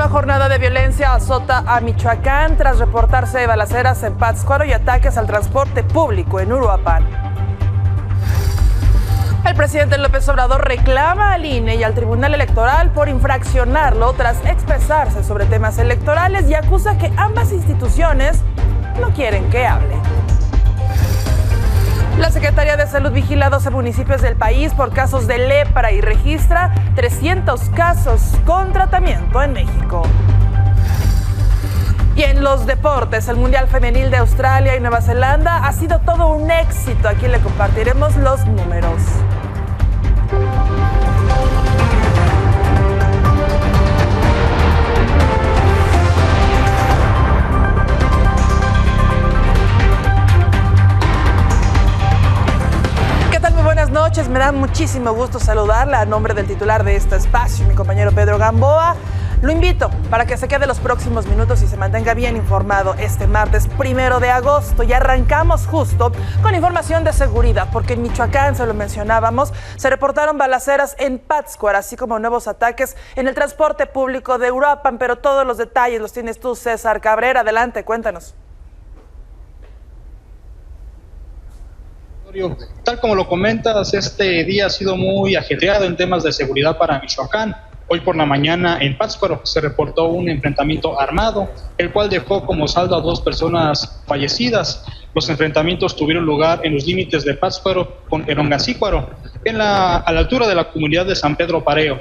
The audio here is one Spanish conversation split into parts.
Nueva jornada de violencia azota a Michoacán tras reportarse balaceras en Pátzcuaro y ataques al transporte público en Uruapan. El presidente López Obrador reclama al INE y al Tribunal Electoral por infraccionarlo tras expresarse sobre temas electorales y acusa que ambas instituciones no quieren que hable. La Secretaría de Salud vigila a 12 municipios del país por casos de lepra y registra 300 casos con tratamiento en México. Y en los deportes, el Mundial Femenil de Australia y Nueva Zelanda ha sido todo un éxito. Aquí le compartiremos los números. Buenas noches, me da muchísimo gusto saludarla a nombre del titular de este espacio, mi compañero Pedro Gamboa. Lo invito para que se quede los próximos minutos y se mantenga bien informado este martes 1 de agosto. Y arrancamos justo con información de seguridad, porque en Michoacán, se lo mencionábamos, se reportaron balaceras en Pátzcuaro, así como nuevos ataques en el transporte público de Uruapan, pero todos los detalles los tienes tú, César Cabrera. Adelante, cuéntanos. Tal como lo comentas, este día ha sido muy ajetreado en temas de seguridad para Michoacán. Hoy por la mañana en Pátzcuaro se reportó un enfrentamiento armado, el cual dejó como saldo a 2 personas fallecidas. Los enfrentamientos tuvieron lugar en los límites de Pátzcuaro con Erongasícuaro, a la altura de la comunidad de San Pedro Pareo.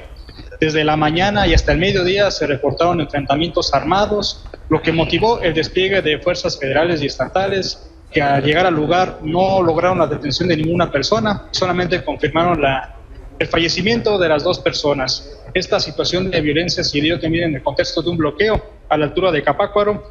Desde la mañana y hasta el mediodía se reportaron enfrentamientos armados, lo que motivó el despliegue de fuerzas federales y estatales, que al llegar al lugar no lograron la detención de ninguna persona, solamente confirmaron el fallecimiento de las 2 personas. Esta situación de violencia se dio también en el contexto de un bloqueo a la altura de Capácuaro.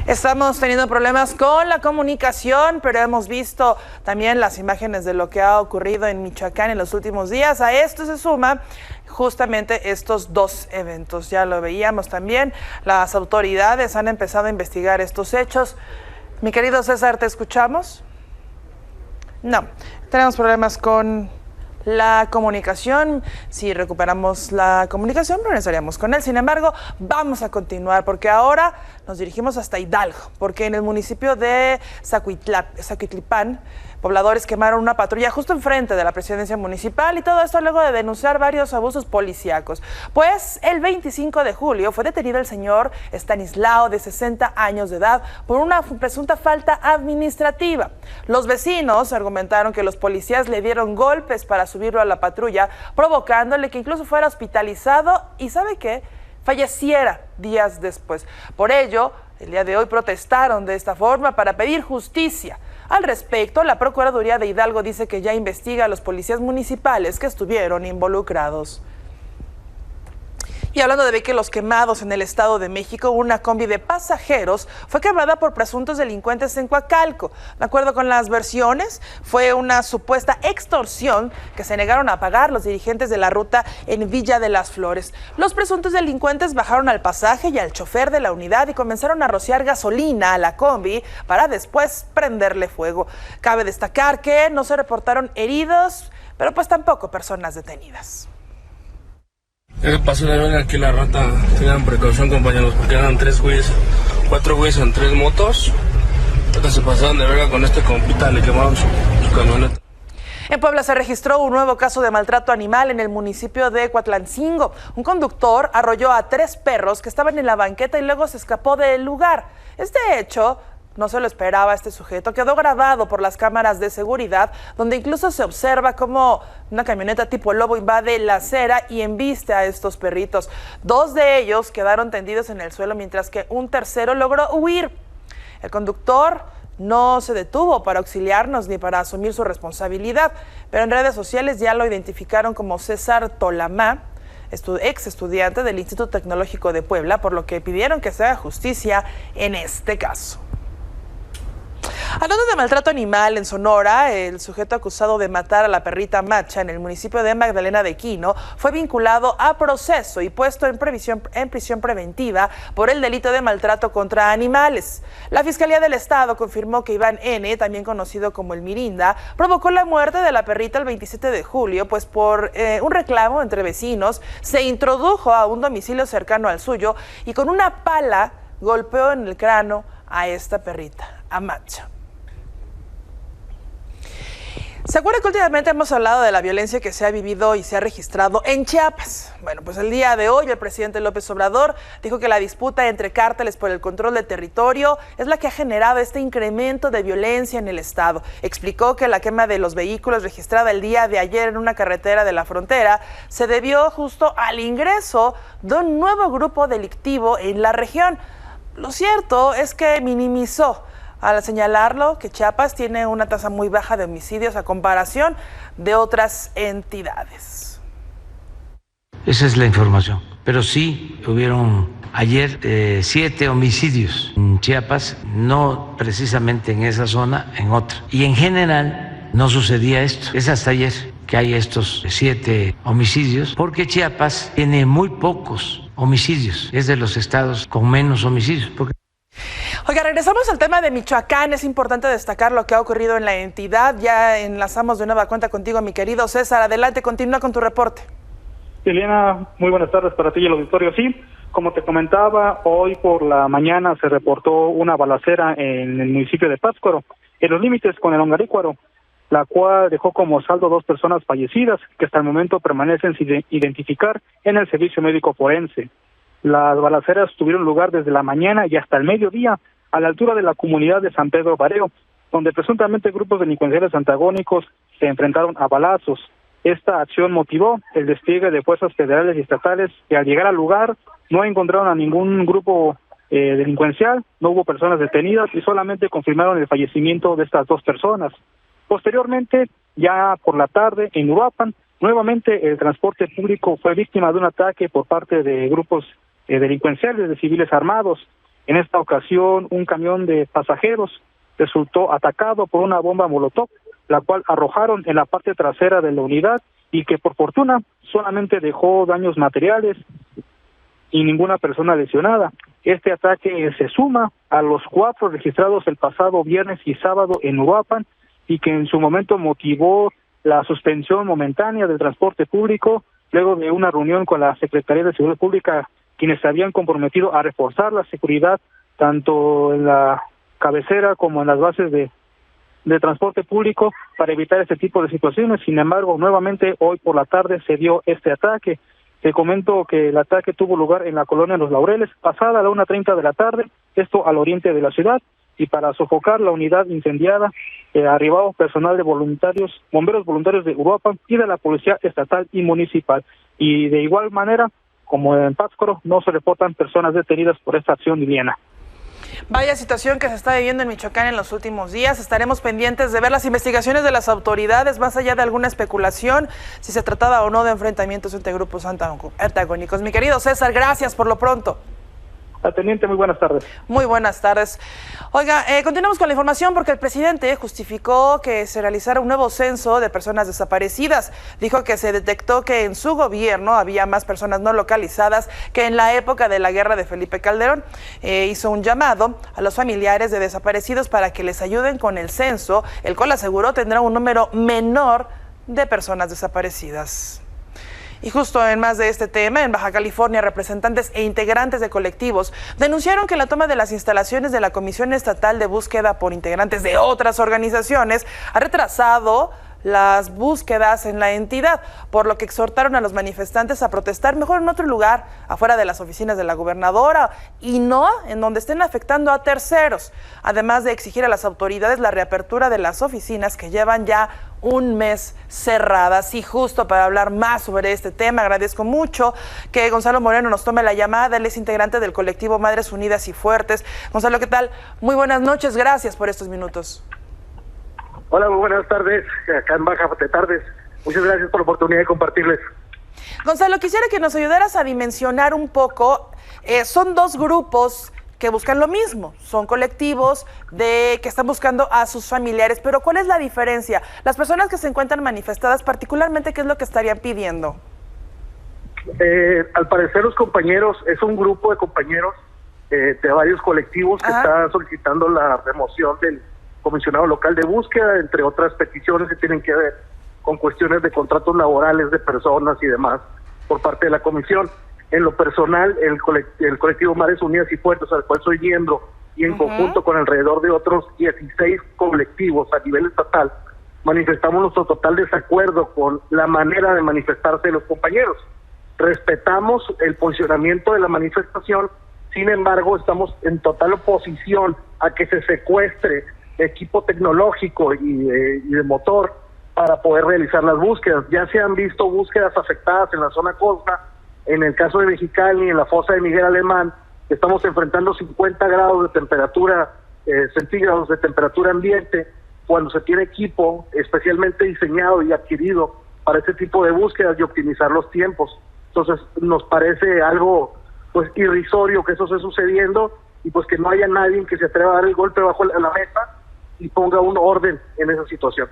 Estamos teniendo problemas con la comunicación, pero hemos visto también las imágenes de lo que ha ocurrido en Michoacán en los últimos días. A esto se suma justamente estos 2 eventos. Ya lo veíamos también, las autoridades han empezado a investigar estos hechos. Mi querido César, ¿te escuchamos? No, tenemos problemas con la comunicación. Si recuperamos la comunicación, regresaríamos con él. Sin embargo, vamos a continuar porque ahora nos dirigimos hasta Hidalgo, porque en el municipio de Zacuitlipán, pobladores quemaron una patrulla justo enfrente de la presidencia municipal, y todo esto luego de denunciar varios abusos policíacos. Pues el 25 de julio fue detenido el señor Estanislao, de 60 años de edad, por una presunta falta administrativa. Los vecinos argumentaron que los policías le dieron golpes para subirlo a la patrulla, provocándole que incluso fuera hospitalizado y, ¿sabe qué?, falleciera días después. Por ello, el día de hoy protestaron de esta forma para pedir justicia. Al respecto, la Procuraduría de Hidalgo dice que ya investiga a los policías municipales que estuvieron involucrados. Y hablando de vehículos quemados en el Estado de México, una combi de pasajeros fue quemada por presuntos delincuentes en Coacalco. De acuerdo con las versiones, fue una supuesta extorsión que se negaron a pagar los dirigentes de la ruta en Villa de las Flores. Los presuntos delincuentes bajaron al pasaje y al chofer de la unidad y comenzaron a rociar gasolina a la combi para después prenderle fuego. Cabe destacar que no se reportaron heridos, pero pues tampoco personas detenidas. ¿Qué pasó de ver aquí la rata? Tengan precaución, compañeros, porque eran 4 güeyes en 3 motos. Se pasaron de verga con este compita, le quemaron su camioneta. En Puebla se registró un nuevo caso de maltrato animal en el municipio de Coatlancingo. Un conductor arrolló a 3 perros que estaban en la banqueta y luego se escapó del lugar. Este hecho no se lo esperaba este sujeto. Quedó grabado por las cámaras de seguridad, donde incluso se observa cómo una camioneta tipo Lobo invade la acera y embiste a estos perritos. 2 de ellos quedaron tendidos en el suelo, mientras que un tercero logró huir. El conductor no se detuvo para auxiliarnos ni para asumir su responsabilidad, pero en redes sociales ya lo identificaron como César Tolamá, ex estudiante del Instituto Tecnológico de Puebla, por lo que pidieron que se haga justicia en este caso. Hablando de maltrato animal en Sonora, el sujeto acusado de matar a la perrita Macha en el municipio de Magdalena de Quino fue vinculado a proceso y puesto en prisión preventiva por el delito de maltrato contra animales. La Fiscalía del Estado confirmó que Iván N., también conocido como el Mirinda, provocó la muerte de la perrita el 27 de julio, pues por un reclamo entre vecinos se introdujo a un domicilio cercano al suyo y con una pala golpeó en el cráneo a esta perrita, a Macha. ¿Se acuerda que últimamente hemos hablado de la violencia que se ha vivido y se ha registrado en Chiapas? Bueno, pues el día de hoy el presidente López Obrador dijo que la disputa entre cárteles por el control del territorio es la que ha generado este incremento de violencia en el estado. Explicó que la quema de los vehículos registrada el día de ayer en una carretera de la frontera se debió justo al ingreso de un nuevo grupo delictivo en la región. Lo cierto es que minimizó al señalarlo que Chiapas tiene una tasa muy baja de homicidios a comparación de otras entidades. Esa es la información. Pero sí hubieron ayer 7 homicidios en Chiapas, no precisamente en esa zona, en otra. Y en general no sucedía esto. Es hasta ayer que hay estos 7 homicidios, porque Chiapas tiene muy pocos homicidios. Es de los estados con menos homicidios. Oiga, regresamos al tema de Michoacán. Es importante destacar lo que ha ocurrido en la entidad. Ya enlazamos de nueva cuenta contigo, mi querido César. Adelante, continúa con tu reporte. Eliana, muy buenas tardes para ti y el auditorio. Sí, como te comentaba, hoy por la mañana se reportó una balacera en el municipio de Pátzcuaro, en los límites con el Ongarícuaro, la cual dejó como saldo 2 personas fallecidas que hasta el momento permanecen sin identificar en el servicio médico forense. Las balaceras tuvieron lugar desde la mañana y hasta el mediodía a la altura de la comunidad de San Pedro Bareo, donde presuntamente grupos delincuenciales antagónicos se enfrentaron a balazos. Esta acción motivó el despliegue de fuerzas federales y estatales que al llegar al lugar no encontraron a ningún grupo delincuencial, no hubo personas detenidas y solamente confirmaron el fallecimiento de estas 2 personas. Posteriormente, ya por la tarde, en Uruapan, nuevamente el transporte público fue víctima de un ataque por parte de grupos delincuenciales, de civiles armados. En esta ocasión, un camión de pasajeros resultó atacado por una bomba molotov, la cual arrojaron en la parte trasera de la unidad y que por fortuna solamente dejó daños materiales y ninguna persona lesionada. Este ataque se suma a los 4 registrados el pasado viernes y sábado en Uruapan y que en su momento motivó la suspensión momentánea del transporte público luego de una reunión con la Secretaría de Seguridad Pública, quienes se habían comprometido a reforzar la seguridad tanto en la cabecera como en las bases de transporte público para evitar este tipo de situaciones. Sin embargo, nuevamente hoy por la tarde se dio este ataque. Te comento que el ataque tuvo lugar en la colonia Los Laureles, pasada a la 1:30 de la tarde, esto al oriente de la ciudad, y para sofocar la unidad incendiada, arribado personal de bomberos voluntarios de Uruapan y de la Policía Estatal y Municipal. Y de igual manera, como en Pátzcuaro, no se reportan personas detenidas por esta acción, Liliana. Vaya situación que se está viviendo en Michoacán en los últimos días. Estaremos pendientes de ver las investigaciones de las autoridades, más allá de alguna especulación, si se trataba o no de enfrentamientos entre grupos antagónicos. Mi querido César, gracias por lo pronto. Teniente, muy buenas tardes. Muy buenas tardes. Oiga, continuamos con la información porque el presidente justificó que se realizara un nuevo censo de personas desaparecidas. Dijo que se detectó que en su gobierno había más personas no localizadas que en la época de la guerra de Felipe Calderón. Hizo un llamado a los familiares de desaparecidos para que les ayuden con el censo, el cual aseguró tendrá un número menor de personas desaparecidas. Y justo en más de este tema, en Baja California, representantes e integrantes de colectivos denunciaron que la toma de las instalaciones de la Comisión Estatal de Búsqueda por integrantes de otras organizaciones ha retrasado las búsquedas en la entidad, por lo que exhortaron a los manifestantes a protestar mejor en otro lugar, afuera de las oficinas de la gobernadora y no en donde estén afectando a terceros, además de exigir a las autoridades la reapertura de las oficinas que llevan ya un mes cerradas. Y justo para hablar más sobre este tema, agradezco mucho que Gonzalo Moreno nos tome la llamada. Él es integrante del colectivo Madres Unidas y Fuertes. Gonzalo, ¿qué tal? Muy buenas noches, gracias por estos minutos. Hola, muy buenas tardes, acá en Baja de Tardes. Muchas gracias por la oportunidad de compartirles. Gonzalo, quisiera que nos ayudaras a dimensionar un poco. Son 2 grupos que buscan lo mismo, son colectivos que están buscando a sus familiares, pero ¿cuál es la diferencia? Las personas que se encuentran manifestadas, particularmente, ¿qué es lo que estarían pidiendo? Al parecer los compañeros, es un grupo de compañeros de varios colectivos que están solicitando la remoción del comisionado local de búsqueda, entre otras peticiones que tienen que ver con cuestiones de contratos laborales de personas y demás por parte de la comisión. En lo personal, el colectivo Mares Unidas y Puertos, al cual soy miembro, y en conjunto con alrededor de otros 16 colectivos a nivel estatal, manifestamos nuestro total desacuerdo con la manera de manifestarse de los compañeros. Respetamos el posicionamiento de la manifestación, sin embargo, estamos en total oposición a que se secuestre equipo tecnológico y de motor para poder realizar las búsquedas. Ya se han visto búsquedas afectadas en la zona costa, en el caso de Mexicali, en la fosa de Miguel Alemán, estamos enfrentando 50 grados de temperatura centígrados de temperatura ambiente, cuando se tiene equipo especialmente diseñado y adquirido para este tipo de búsquedas y optimizar los tiempos. Entonces nos parece algo pues irrisorio que eso esté sucediendo y pues que no haya nadie que se atreva a dar el golpe bajo la mesa y ponga un orden en esa situación.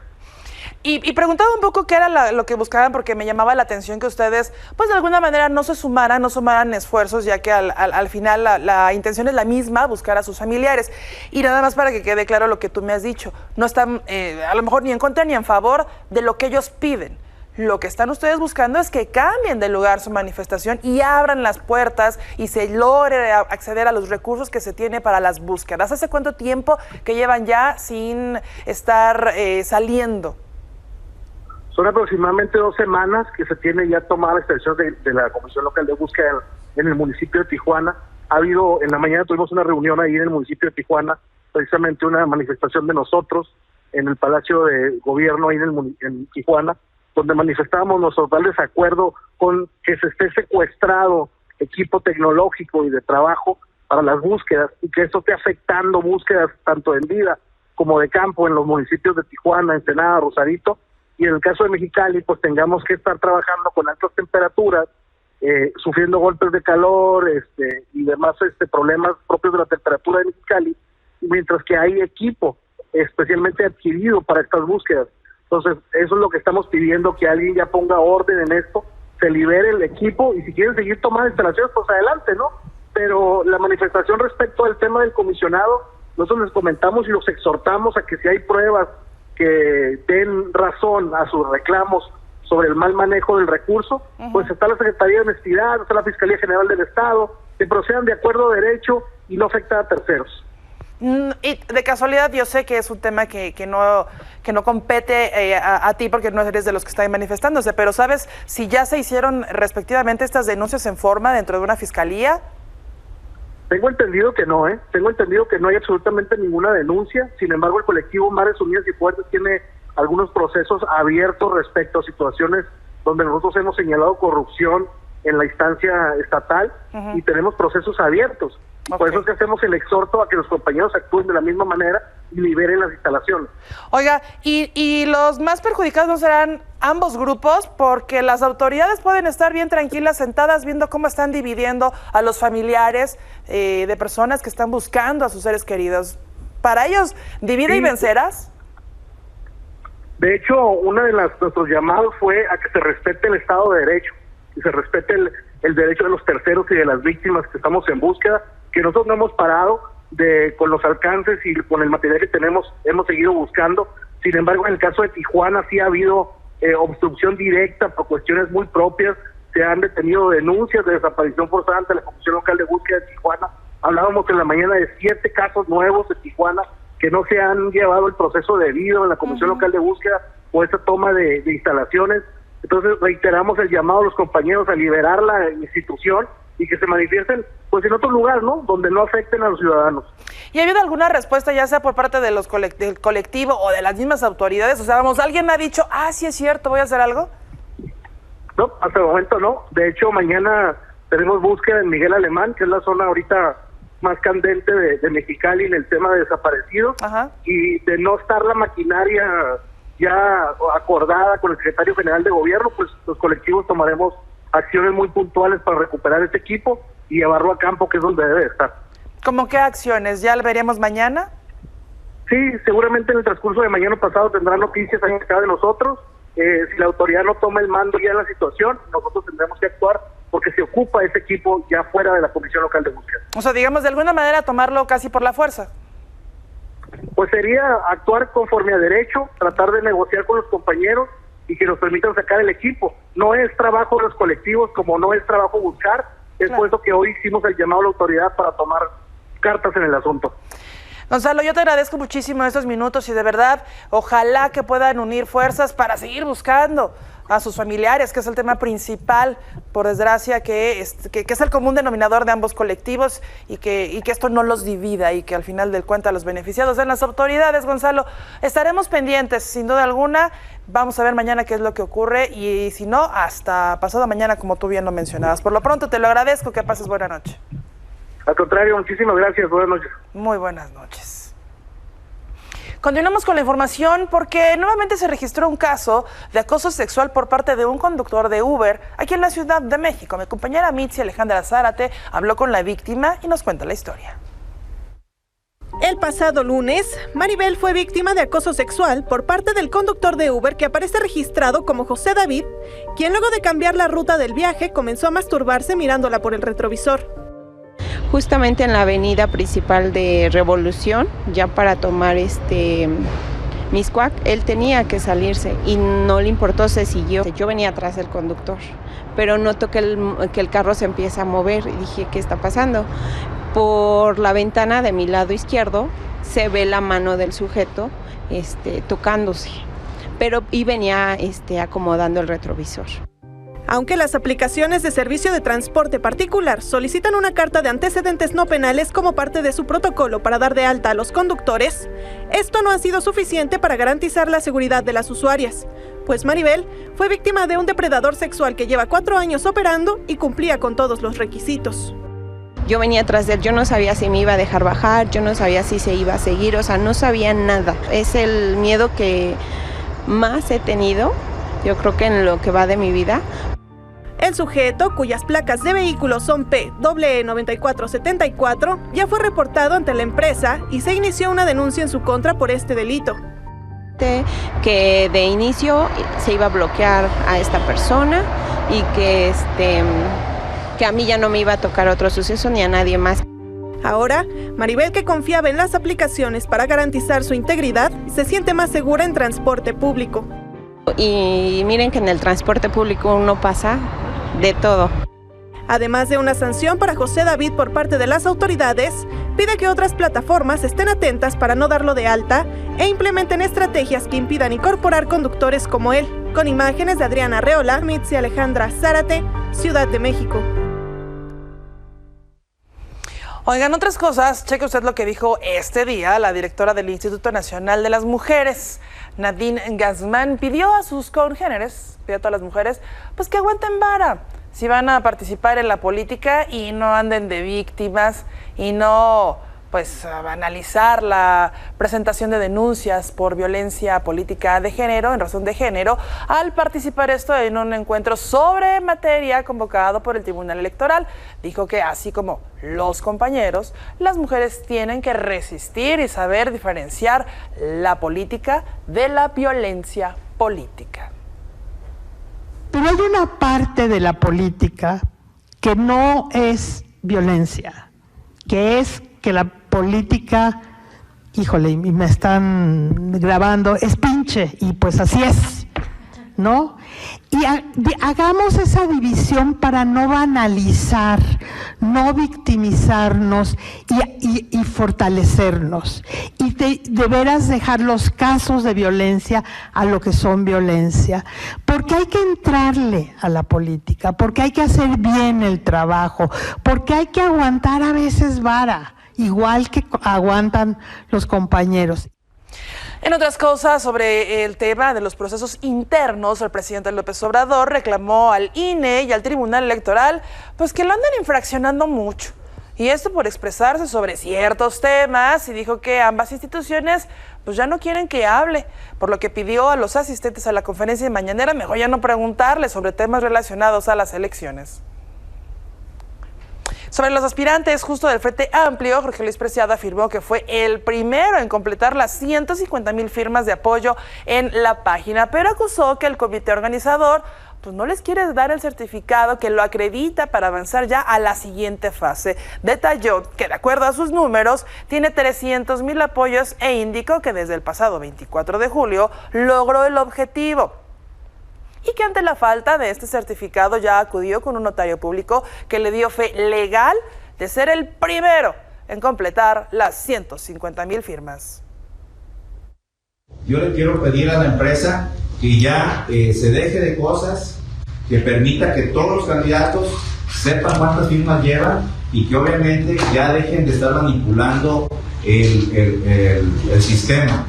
Y preguntaba un poco qué era lo que buscaban, porque me llamaba la atención que ustedes, pues de alguna manera no sumaran esfuerzos, ya que al final la intención es la misma, buscar a sus familiares. Y nada más para que quede claro lo que tú me has dicho, no están a lo mejor ni en contra ni en favor de lo que ellos piden. Lo que están ustedes buscando es que cambien de lugar su manifestación y abran las puertas y se logre acceder a los recursos que se tiene para las búsquedas. ¿Hace cuánto tiempo que llevan ya sin estar saliendo? Son aproximadamente 2 semanas que se tiene ya tomada la extensión de la Comisión Local de Búsqueda en el municipio de Tijuana. En la mañana tuvimos una reunión ahí en el municipio de Tijuana, precisamente una manifestación de nosotros en el Palacio de Gobierno ahí en Tijuana, donde manifestábamos nuestro total desacuerdo con que se esté secuestrado equipo tecnológico y de trabajo para las búsquedas y que esto esté afectando búsquedas tanto en vida como de campo en los municipios de Tijuana, Ensenada, Rosarito, y en el caso de Mexicali pues tengamos que estar trabajando con altas temperaturas, sufriendo golpes de calor y demás problemas propios de la temperatura de Mexicali, mientras que hay equipo especialmente adquirido para estas búsquedas. Entonces eso es lo que estamos pidiendo, que alguien ya ponga orden en esto, se libere el equipo y si quieren seguir tomando instalaciones pues adelante, ¿no? Pero la manifestación respecto al tema del comisionado, nosotros les comentamos y los exhortamos a que si hay pruebas que den razón a sus reclamos sobre el mal manejo del recurso, pues está la Secretaría de Honestidad, está la Fiscalía General del Estado, que procedan de acuerdo a derecho y no afecta a terceros. Y de casualidad yo sé que es un tema que no compete a ti porque no eres de los que están manifestándose, pero ¿sabes si ya se hicieron respectivamente estas denuncias en forma dentro de una fiscalía? Tengo entendido que no, Tengo entendido que no hay absolutamente ninguna denuncia. Sin embargo, el colectivo Mares Unidas y Puertos tiene algunos procesos abiertos respecto a situaciones donde nosotros hemos señalado corrupción en la instancia estatal y tenemos procesos abiertos. Por eso es que hacemos el exhorto a que los compañeros actúen de la misma manera y liberen las instalaciones. Oiga, y los más perjudicados no serán ambos grupos, porque las autoridades pueden estar bien tranquilas, sentadas, viendo cómo están dividiendo a los familiares de personas que están buscando a sus seres queridos. ¿Para ellos divide y vencerás? De hecho, uno de nuestros llamados fue a que se respete el Estado de Derecho, que se respete el derecho de los terceros y de las víctimas que estamos en búsqueda, que nosotros no hemos parado con los alcances y con el material que tenemos, hemos seguido buscando. Sin embargo, en el caso de Tijuana sí ha habido obstrucción directa por cuestiones muy propias, se han detenido denuncias de desaparición forzada ante la Comisión Local de Búsqueda de Tijuana. Hablábamos en la mañana de 7 casos nuevos de Tijuana que no se han llevado el proceso debido en la Comisión Local de Búsqueda o esta toma de instalaciones. Entonces reiteramos el llamado a los compañeros a liberar la institución y que se manifiesten pues en otro lugar, ¿no? Donde no afecten a los ciudadanos. ¿Y ha habido alguna respuesta, ya sea por parte de los del colectivo o de las mismas autoridades? O sea, ¿alguien ha dicho, sí es cierto, voy a hacer algo? No, hasta el momento no. De hecho, mañana tenemos búsqueda en Miguel Alemán, que es la zona ahorita más candente de Mexicali en el tema de desaparecidos. Y de no estar la maquinaria ya acordada con el secretario general de gobierno, pues los colectivos tomaremos acciones muy puntuales para recuperar este equipo y llevarlo a campo, que es donde debe estar. ¿Cómo qué acciones? ¿Ya lo veríamos mañana? Sí, seguramente en el transcurso de mañana pasado tendrán noticias acerca de nosotros. Si la autoridad no toma el mando ya en la situación, nosotros tendremos que actuar porque se ocupa ese equipo ya fuera de la Comisión Local de Búsqueda. O sea, digamos, de alguna manera tomarlo casi por la fuerza. Pues sería actuar conforme a derecho, tratar de negociar con los compañeros y que nos permitan sacar el equipo. No es trabajo de los colectivos, como no es trabajo buscar, es por eso que hoy hicimos el llamado a la autoridad para tomar cartas en el asunto. Gonzalo, yo te agradezco muchísimo estos minutos y de verdad, ojalá que puedan unir fuerzas para seguir buscando a sus familiares, que es el tema principal, por desgracia, que es el común denominador de ambos colectivos y que esto no los divida y que al final del cuenta los beneficiados sean las autoridades. Gonzalo, estaremos pendientes, sin duda alguna, vamos a ver mañana qué es lo que ocurre y si no, hasta pasado mañana, como tú bien lo mencionabas. Por lo pronto te lo agradezco, que pases buena noche. Al contrario, muchísimas gracias, buenas noches. Muy buenas noches. Continuamos con la información porque nuevamente se registró un caso de acoso sexual por parte de un conductor de Uber aquí en la Ciudad de México. Mi compañera Mitzi Alejandra Zárate habló con la víctima y nos cuenta la historia. El pasado lunes, Maribel fue víctima de acoso sexual por parte del conductor de Uber que aparece registrado como José David, quien luego de cambiar la ruta del viaje comenzó a masturbarse mirándola por el retrovisor. Justamente en la avenida principal de Revolución, ya para tomar Mixcoac, él tenía que salirse y no le importó, se siguió. Yo venía atrás del conductor, pero noto que el carro se empieza a mover y dije, ¿qué está pasando? Por la ventana de mi lado izquierdo se ve la mano del sujeto tocándose, y venía acomodando el retrovisor. Aunque las aplicaciones de servicio de transporte particular solicitan una carta de antecedentes no penales como parte de su protocolo para dar de alta a los conductores, esto no ha sido suficiente para garantizar la seguridad de las usuarias, pues Maribel fue víctima de un depredador sexual que lleva 4 años operando y cumplía con todos los requisitos. Yo venía atrás de él, yo no sabía si me iba a dejar bajar, yo no sabía si se iba a seguir, o sea, no sabía nada. Es el miedo que más he tenido, yo creo que en lo que va de mi vida. El sujeto, cuyas placas de vehículo son PE9474, ya fue reportado ante la empresa y se inició una denuncia en su contra por este delito. Que de inicio se iba a bloquear a esta persona y que a mí ya no me iba a tocar otro suceso ni a nadie más. Ahora, Maribel, que confiaba en las aplicaciones para garantizar su integridad, se siente más segura en transporte público. Y miren que en el transporte público uno pasa de todo. Además de una sanción para José David por parte de las autoridades, pide que otras plataformas estén atentas para no darlo de alta e implementen estrategias que impidan incorporar conductores como él. Con imágenes de Adriana Arreola, Mitzi Alejandra Zárate, Ciudad de México. Oigan, otras cosas, cheque usted lo que dijo este día la directora del Instituto Nacional de las Mujeres, Nadine Gazmán, pidió a sus congéneres, pidió a todas las mujeres, pues que aguanten vara, si van a participar en la política y no anden de víctimas y no pues a banalizar la presentación de denuncias por violencia política de género, en razón de género, al participar esto en un encuentro sobre materia convocado por el Tribunal Electoral. Dijo que así como los compañeros, las mujeres tienen que resistir y saber diferenciar la política de la violencia política. Pero hay una parte de la política que no es violencia, que es que la política, híjole, y me están grabando, es pinche, y pues así es, ¿no? Y hagamos esa división para no banalizar, no victimizarnos y fortalecernos. Y de veras dejar los casos de violencia a lo que son violencia. Porque hay que entrarle a la política, porque hay que hacer bien el trabajo, porque hay que aguantar a veces vara, igual que aguantan los compañeros. En otras cosas, sobre el tema de los procesos internos, el presidente López Obrador reclamó al INE y al Tribunal Electoral pues que lo andan infraccionando mucho. Y esto por expresarse sobre ciertos temas, y dijo que ambas instituciones pues ya no quieren que hable, por lo que pidió a los asistentes a la conferencia de mañanera mejor ya no preguntarle sobre temas relacionados a las elecciones. Sobre los aspirantes justo del Frente Amplio, Jorge Luis Preciado afirmó que fue el primero en completar las 150,000 firmas de apoyo en la página, pero acusó que el comité organizador pues no les quiere dar el certificado que lo acredita para avanzar ya a la siguiente fase. Detalló que de acuerdo a sus números tiene 300,000 apoyos e indicó que desde el pasado 24 de julio logró el objetivo. Y que ante la falta de este certificado ya acudió con un notario público que le dio fe legal de ser el primero en completar las 150,000 firmas. Yo le quiero pedir a la empresa que ya se deje de cosas, que permita que todos los candidatos sepan cuántas firmas llevan y que obviamente ya dejen de estar manipulando el sistema,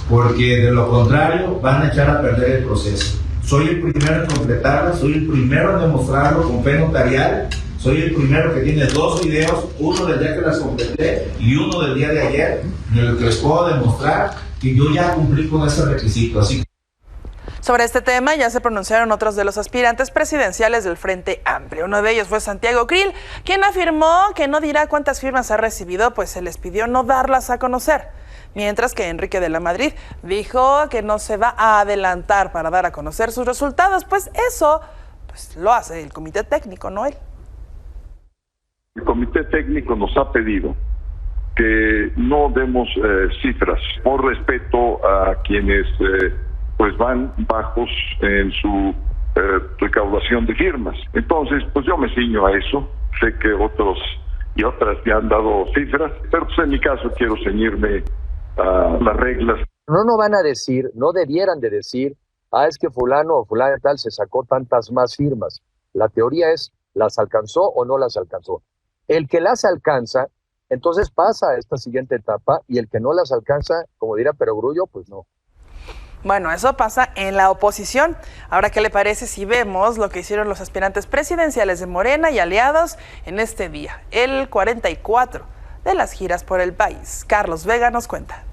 porque de lo contrario van a echar a perder el proceso. Soy el primero en completarla, soy el primero en demostrarlo con fe notarial, soy el primero que tiene 2 videos, uno del día que las completé y uno del día de ayer, en el que les puedo demostrar que yo ya cumplí con ese requisito. Así. Sobre este tema ya se pronunciaron otros de los aspirantes presidenciales del Frente Amplio. Uno de ellos fue Santiago Krill, quien afirmó que no dirá cuántas firmas ha recibido, pues se les pidió no darlas a conocer. Mientras que Enrique de la Madrid dijo que no se va a adelantar para dar a conocer sus resultados, pues eso lo hace el comité técnico, no él. El comité técnico nos ha pedido que no demos cifras por respeto a quienes pues van bajos en su recaudación de firmas. Entonces, pues yo me ciño a eso. Sé que otros y otras ya han dado cifras, pero pues en mi caso quiero ceñirme a las reglas. No van a decir, no debieran de decir, es que fulano o fulana tal se sacó tantas más firmas. La teoría es, ¿las alcanzó o no las alcanzó? El que las alcanza, entonces pasa a esta siguiente etapa, y el que no las alcanza, como dirá Perogrullo, pues no. Bueno, eso pasa en la oposición. Ahora, ¿qué le parece si vemos lo que hicieron los aspirantes presidenciales de Morena y aliados en este día, el 44 de las giras por el país? Carlos Vega nos cuenta.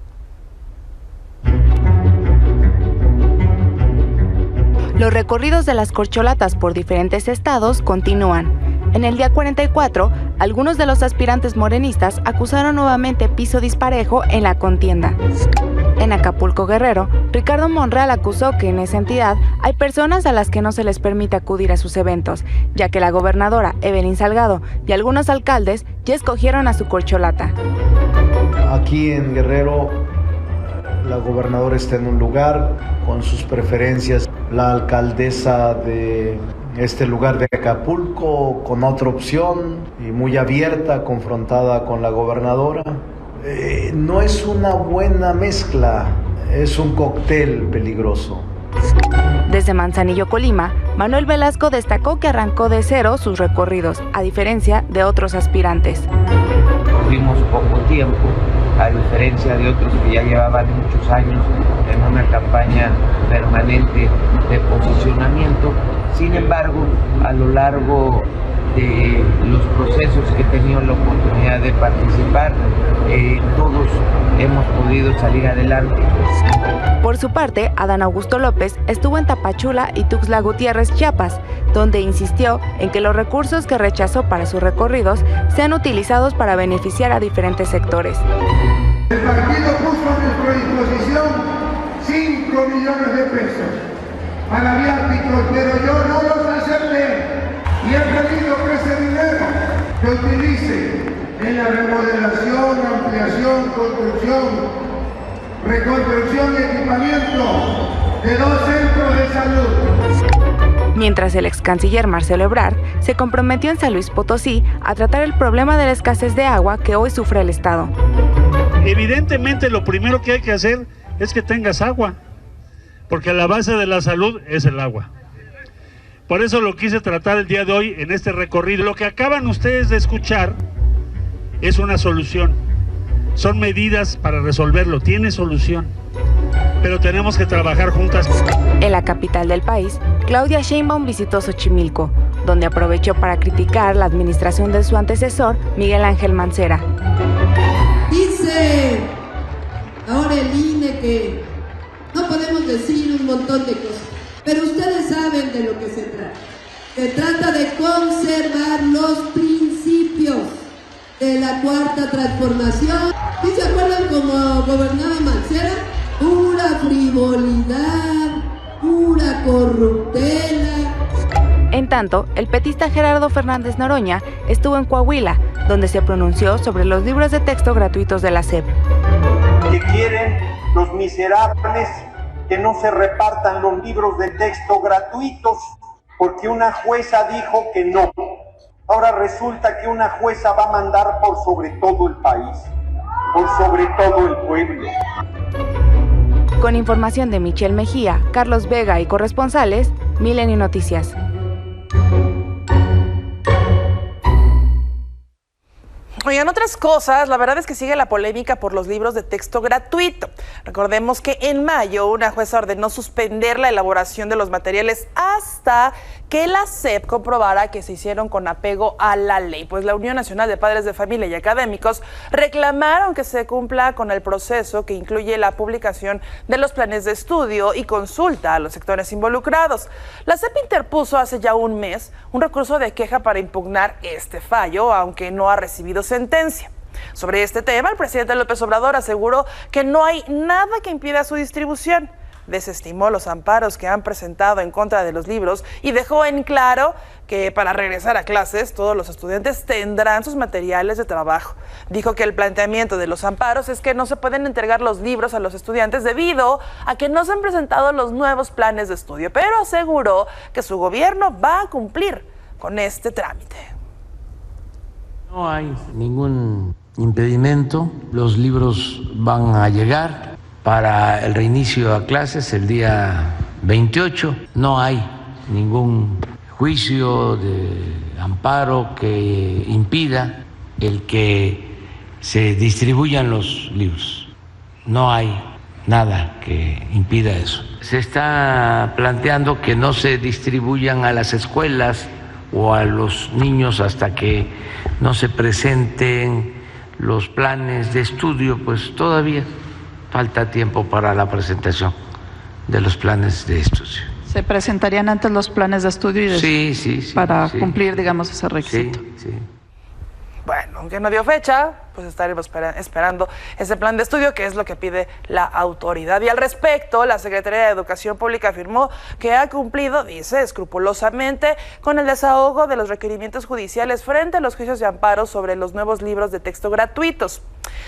Los recorridos de las corcholatas por diferentes estados continúan. En el día 44, algunos de los aspirantes morenistas acusaron nuevamente piso disparejo en la contienda. En Acapulco, Guerrero, Ricardo Monreal acusó que en esa entidad hay personas a las que no se les permite acudir a sus eventos, ya que la gobernadora Evelyn Salgado y algunos alcaldes ya escogieron a su corcholata. Aquí en Guerrero, la gobernadora está en un lugar con sus preferencias, la alcaldesa de este lugar de Acapulco con otra opción y muy abierta, confrontada con la gobernadora. No es una buena mezcla, es un cóctel peligroso. Desde Manzanillo, Colima, Manuel Velasco destacó que arrancó de cero sus recorridos, a diferencia de otros aspirantes. Tuvimos poco tiempo, a diferencia de otros que ya llevaban muchos años en una campaña permanente de posicionamiento. Sin embargo, a lo largo de los procesos que he tenido la oportunidad de participar, todos hemos podido salir adelante. Por su parte, Adán Augusto López estuvo en Tapachula y Tuxtla Gutiérrez, Chiapas, donde insistió en que los recursos que rechazó para sus recorridos sean utilizados para beneficiar a diferentes sectores. El partido puso a nuestra disposición 5 millones de pesos para viáticos, pero yo no los acepté y he pedido que ese dinero se utilice en la remodelación, ampliación, construcción, reconstrucción y equipamiento de 2 centros de salud. Mientras el ex canciller Marcelo Ebrard se comprometió en San Luis Potosí a tratar el problema de la escasez de agua que hoy sufre el estado. Evidentemente lo primero que hay que hacer es que tengas agua, porque la base de la salud es el agua. Por eso lo quise tratar el día de hoy en este recorrido. Lo que acaban ustedes de escuchar es una solución. Son medidas para resolverlo, tiene solución. Pero tenemos que trabajar juntas. En la capital del país, Claudia Sheinbaum visitó Xochimilco, donde aprovechó para criticar la administración de su antecesor, Miguel Ángel Mancera. Dice ahora el INE que no podemos decir un montón de cosas, pero ustedes saben de lo que se trata. Se trata de conservar los principios. de la Cuarta Transformación. ¿Sí se acuerdan cómo gobernaba Mancera? Pura frivolidad, pura corruptela. En tanto, el petista Gerardo Fernández Noroña estuvo en Coahuila, donde se pronunció sobre los libros de texto gratuitos de la SEP. Que quieren los miserables que no se repartan los libros de texto gratuitos porque una jueza dijo que no. Ahora resulta que una jueza va a mandar por sobre todo el país, por sobre todo el pueblo. Con información de Michelle Mejía, Carlos Vega y corresponsales, Milenio Noticias. Oigan, otras cosas, la verdad es que sigue la polémica por los libros de texto gratuito. Recordemos que en mayo una jueza ordenó suspender la elaboración de los materiales hasta que la SEP comprobara que se hicieron con apego a la ley. Pues la Unión Nacional de Padres de Familia y Académicos reclamaron que se cumpla con el proceso que incluye la publicación de los planes de estudio y consulta a los sectores involucrados. La SEP interpuso hace ya un mes un recurso de queja para impugnar este fallo, aunque no ha recibido sentencia. Sobre este tema, el presidente López Obrador aseguró que no hay nada que impida su distribución. Desestimó los amparos que han presentado en contra de los libros y dejó en claro que para regresar a clases todos los estudiantes tendrán sus materiales de trabajo. Dijo que el planteamiento de los amparos es que no se pueden entregar los libros a los estudiantes debido a que no se han presentado los nuevos planes de estudio, pero aseguró que su gobierno va a cumplir con este trámite. No hay ningún impedimento, los libros van a llegar para el reinicio a clases el día 28, no hay ningún juicio de amparo que impida el que se distribuyan los libros, no hay nada que impida eso. Se está planteando que no se distribuyan a las escuelas o a los niños hasta que no se presenten los planes de estudio, pues todavía falta tiempo para la presentación de los planes de estudio. ¿Se presentarían antes los planes de estudio y sí, para cumplir, digamos, ese requisito? Sí. Bueno, aunque no dio fecha, pues estaremos esperando ese plan de estudio, que es lo que pide la autoridad. Y al respecto, la Secretaría de Educación Pública afirmó que ha cumplido, dice, escrupulosamente con el desahogo de los requerimientos judiciales frente a los juicios de amparo sobre los nuevos libros de texto gratuitos.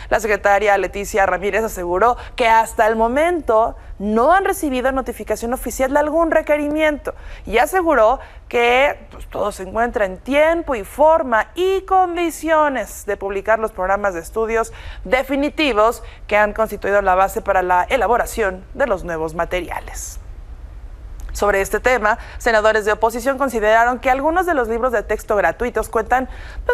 La secretaria Leticia Ramírez aseguró que hasta el momento no han recibido notificación oficial de algún requerimiento y aseguró que todo se encuentra en tiempo y forma y condiciones de publicar los programas de estudios definitivos que han constituido la base para la elaboración de los nuevos materiales. Sobre este tema, senadores de oposición consideraron que algunos de los libros de texto gratuitos cuentan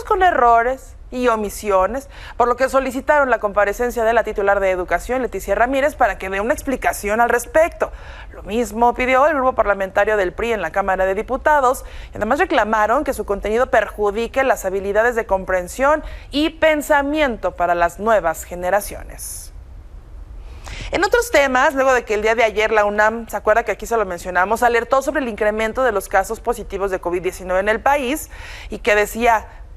con errores y omisiones, por lo que solicitaron la comparecencia de la titular de Educación, Leticia Ramírez, para que dé una explicación al respecto. Lo mismo pidió el grupo parlamentario del PRI en la Cámara de Diputados y además reclamaron que su contenido perjudique las habilidades de comprensión y pensamiento para las nuevas generaciones. En otros temas, luego de que el día de ayer la UNAM, se acuerda que aquí se lo mencionamos, alertó sobre el incremento de los casos positivos de COVID-19 en el país y que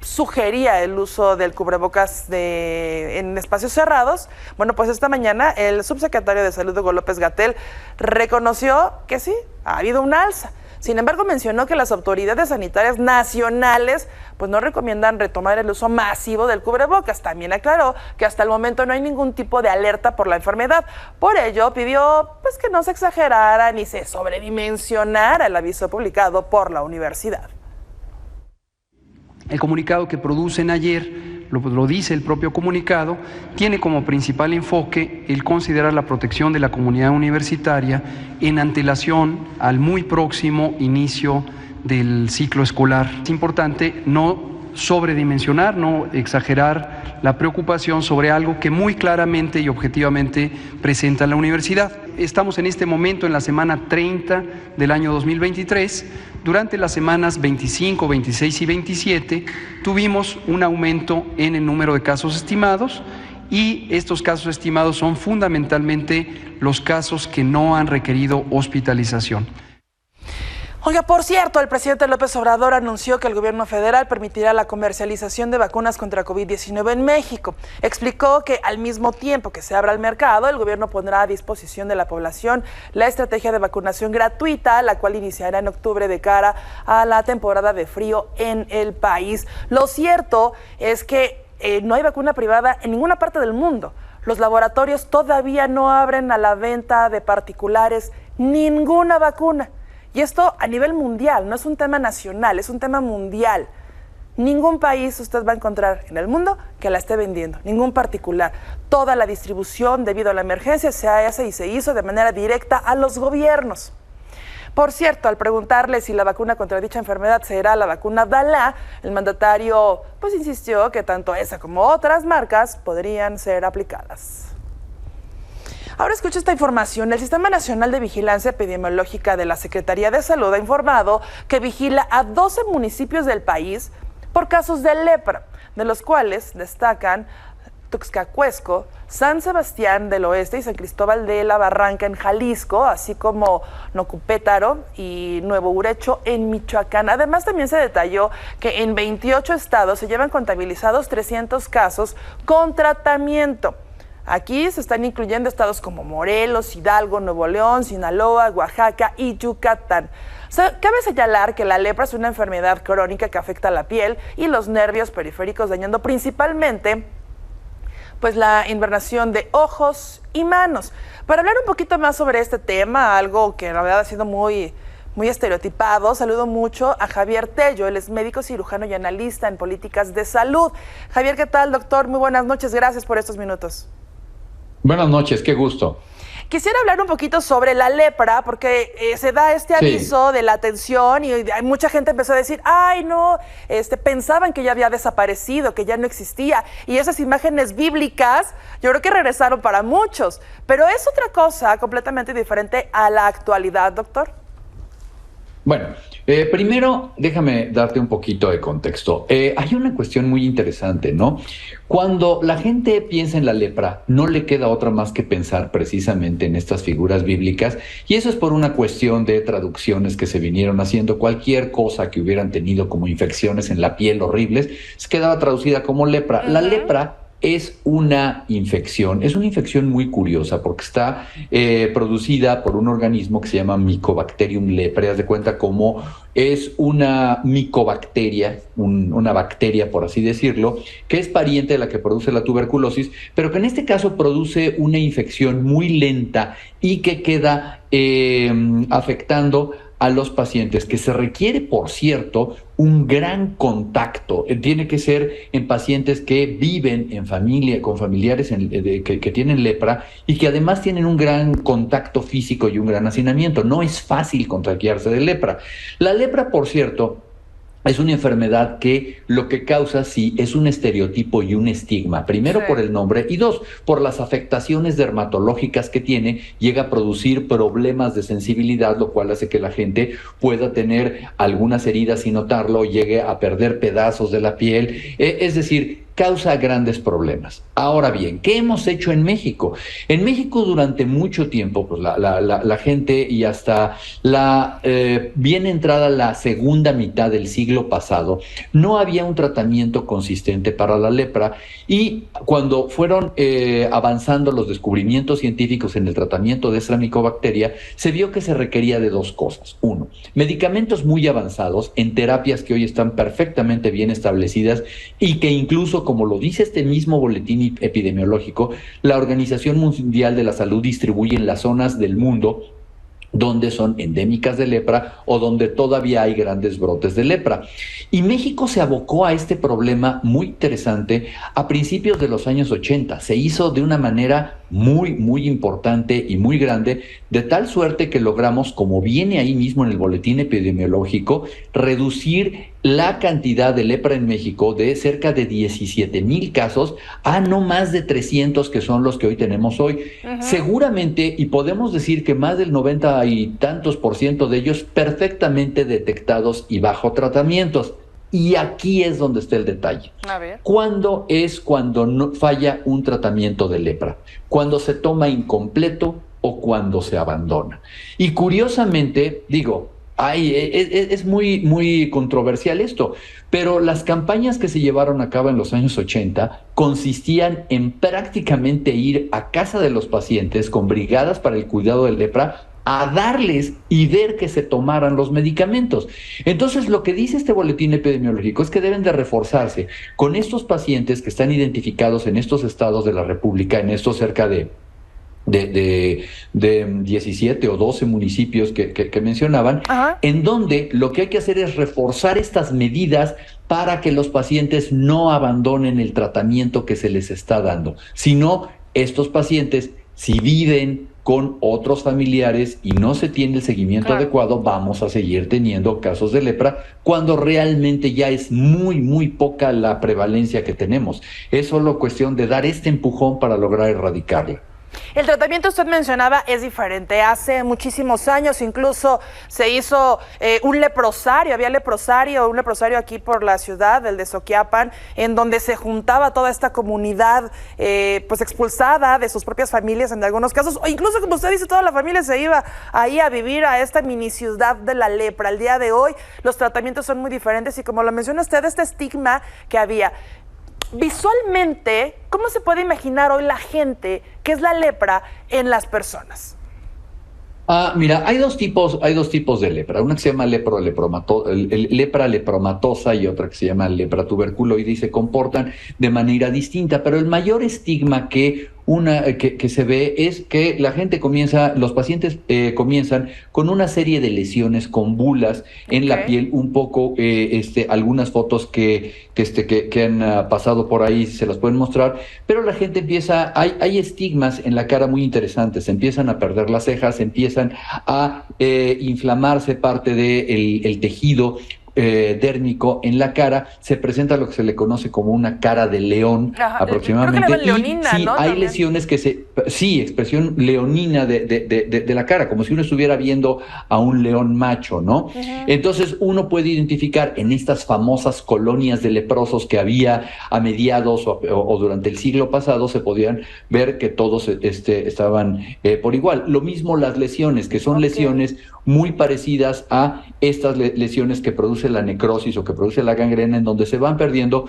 sugería el uso del cubrebocas en espacios cerrados. Bueno, pues esta mañana el subsecretario de Salud, Hugo López-Gatell, reconoció que sí, ha habido un alza. Sin embargo, mencionó que las autoridades sanitarias nacionales no recomiendan retomar el uso masivo del cubrebocas. También aclaró que hasta el momento no hay ningún tipo de alerta por la enfermedad. Por ello, pidió que no se exagerara ni se sobredimensionara el aviso publicado por la universidad. El comunicado que producen ayer, lo dice el propio comunicado, tiene como principal enfoque el considerar la protección de la comunidad universitaria en antelación al muy próximo inicio del ciclo escolar. Es importante no sobredimensionar, no exagerar la preocupación sobre algo que muy claramente y objetivamente presenta la universidad. Estamos en este momento en la semana 30 del año 2023. Durante las semanas 25, 26 y 27 tuvimos un aumento en el número de casos estimados y estos casos estimados son fundamentalmente los casos que no han requerido hospitalización. Oiga, por cierto, el presidente López Obrador anunció que el gobierno federal permitirá la comercialización de vacunas contra COVID-19 en México. Explicó que al mismo tiempo que se abra el mercado, el gobierno pondrá a disposición de la población la estrategia de vacunación gratuita, la cual iniciará en octubre de cara a la temporada de frío en el país. Lo cierto es que no hay vacuna privada en ninguna parte del mundo. Los laboratorios todavía no abren a la venta de particulares ninguna vacuna. Y esto a nivel mundial, no es un tema nacional, es un tema mundial. Ningún país usted va a encontrar en el mundo que la esté vendiendo, ningún particular. Toda la distribución debido a la emergencia se hace y se hizo de manera directa a los gobiernos. Por cierto, al preguntarle si la vacuna contra dicha enfermedad será la vacuna Dalá, el mandatario pues insistió que tanto esa como otras marcas podrían ser aplicadas. Ahora escucha esta información. El Sistema Nacional de Vigilancia Epidemiológica de la Secretaría de Salud ha informado que vigila a 12 municipios del país por casos de lepra, de los cuales destacan Tuxtlacuesco, San Sebastián del Oeste y San Cristóbal de la Barranca en Jalisco, así como Nocupétaro y Nuevo Urecho en Michoacán. Además, también se detalló que en 28 estados se llevan contabilizados 300 casos con tratamiento. Aquí se están incluyendo estados como Morelos, Hidalgo, Nuevo León, Sinaloa, Oaxaca y Yucatán. Cabe señalar que la lepra es una enfermedad crónica que afecta a la piel y los nervios periféricos, dañando principalmente pues la invernación de ojos y manos. Para hablar un poquito más sobre este tema, algo que la verdad ha sido muy estereotipado, saludo mucho a Javier Tello. Él es médico cirujano y analista en políticas de salud. Javier, ¿qué tal, doctor? Muy buenas noches, gracias por estos minutos. Buenas noches, qué gusto. Quisiera hablar un poquito sobre la lepra, porque se da este aviso de la atención y mucha gente empezó a decir, ay no, pensaban que ya había desaparecido, que ya no existía, y esas imágenes bíblicas yo creo que regresaron para muchos, pero es otra cosa completamente diferente a la actualidad, doctor. Bueno, primero déjame darte un poquito de contexto. Hay una cuestión muy interesante, ¿no? Cuando la gente piensa en la lepra, no le queda otra más que pensar precisamente en estas figuras bíblicas, y eso es por una cuestión de traducciones que se vinieron haciendo. Cualquier cosa que hubieran tenido como infecciones en la piel horribles, se quedaba traducida como lepra. La lepra es una infección muy curiosa porque está producida por un organismo que se llama Mycobacterium leprae. Haz de cuenta cómo es una micobacteria, una bacteria por así decirlo, que es pariente de la que produce la tuberculosis, pero que en este caso produce una infección muy lenta y que queda afectando a los pacientes, que se requiere, por cierto, un gran contacto. Tiene que ser en pacientes que viven en familia, con familiares que tienen lepra y que además tienen un gran contacto físico y un gran hacinamiento. No es fácil contagiarse de lepra. La lepra, por cierto, es una enfermedad que lo que causa, sí, es un estereotipo y un estigma. Primero, por el nombre, y dos, por las afectaciones dermatológicas que tiene. Llega a producir problemas de sensibilidad, lo cual hace que la gente pueda tener algunas heridas sin notarlo, llegue a perder pedazos de la piel. Es decir, causa grandes problemas. Ahora bien, ¿qué hemos hecho en México? En México durante mucho tiempo, pues la gente, y hasta la bien entrada la segunda mitad del siglo pasado, no había un tratamiento consistente para la lepra, y cuando fueron avanzando los descubrimientos científicos en el tratamiento de esta micobacteria, se vio que se requería de dos cosas. Uno, medicamentos muy avanzados en terapias que hoy están perfectamente bien establecidas y que incluso, como lo dice este mismo boletín epidemiológico, la Organización Mundial de la Salud distribuye en las zonas del mundo donde son endémicas de lepra o donde todavía hay grandes brotes de lepra. Y México se abocó a este problema muy interesante a principios de los años 80. Se hizo de una manera muy importante y muy grande, de tal suerte que logramos, como viene ahí mismo en el boletín epidemiológico, reducir la cantidad de lepra en México de cerca de 17,000 casos a no más de 300, que son los que hoy tenemos hoy. Seguramente, y podemos decir que más del 90 y tantos % de ellos perfectamente detectados y bajo tratamientos. Y aquí es donde está el detalle. A ver. ¿Cuándo es cuando no falla un tratamiento de lepra? Cuando se toma incompleto o cuando se abandona. Y curiosamente, digo, Es muy controversial esto, pero las campañas que se llevaron a cabo en los años 80 consistían en prácticamente ir a casa de los pacientes con brigadas para el cuidado de lepra a darles y ver que se tomaran los medicamentos. Entonces, lo que dice este boletín epidemiológico es que deben de reforzarse con estos pacientes que están identificados en estos estados de la República, en estos cerca de 17 o 12 municipios que mencionaban, en donde lo que hay que hacer es reforzar estas medidas para que los pacientes no abandonen el tratamiento que se les está dando, sino estos pacientes, si viven con otros familiares y no se tiene el seguimiento adecuado, vamos a seguir teniendo casos de lepra cuando realmente ya es muy poca la prevalencia que tenemos. Es solo cuestión de dar este empujón para lograr erradicarla. El tratamiento, usted mencionaba, es diferente. Hace muchísimos años incluso se hizo un leprosario, un leprosario aquí por la ciudad, el de Soquiapan, en donde se juntaba toda esta comunidad pues expulsada de sus propias familias en algunos casos, o incluso, como usted dice, toda la familia se iba ahí a vivir a esta mini ciudad de la lepra. Al día de hoy los tratamientos son muy diferentes y, como lo menciona usted, este estigma que había. Visualmente, ¿cómo se puede imaginar hoy la gente qué es la lepra en las personas? Mira, hay dos tipos de lepra. Una que se llama lepra lepromatosa y otra que se llama lepra tuberculoide, y se comportan de manera distinta, pero el mayor estigma que se ve es que la gente los pacientes comienzan con una serie de lesiones, con bulas en la piel, un poco, algunas fotos que han pasado por ahí se las pueden mostrar, pero la gente hay estigmas en la cara muy interesantes, empiezan a perder las cejas, empiezan a inflamarse parte del tejido dérmico en la cara, se presenta lo que se le conoce como una cara de león, aproximadamente. Creo que le llaman leonina, sí, ¿no? Hay también lesiones expresión leonina de la cara, como si uno estuviera viendo a un león macho, ¿no? Entonces uno puede identificar en estas famosas colonias de leprosos que había a mediados o durante el siglo pasado, se podían ver que todos estaban por igual. Lo mismo las lesiones, que son lesiones muy parecidas a estas lesiones que produce la necrosis o que produce la gangrena, en donde se van perdiendo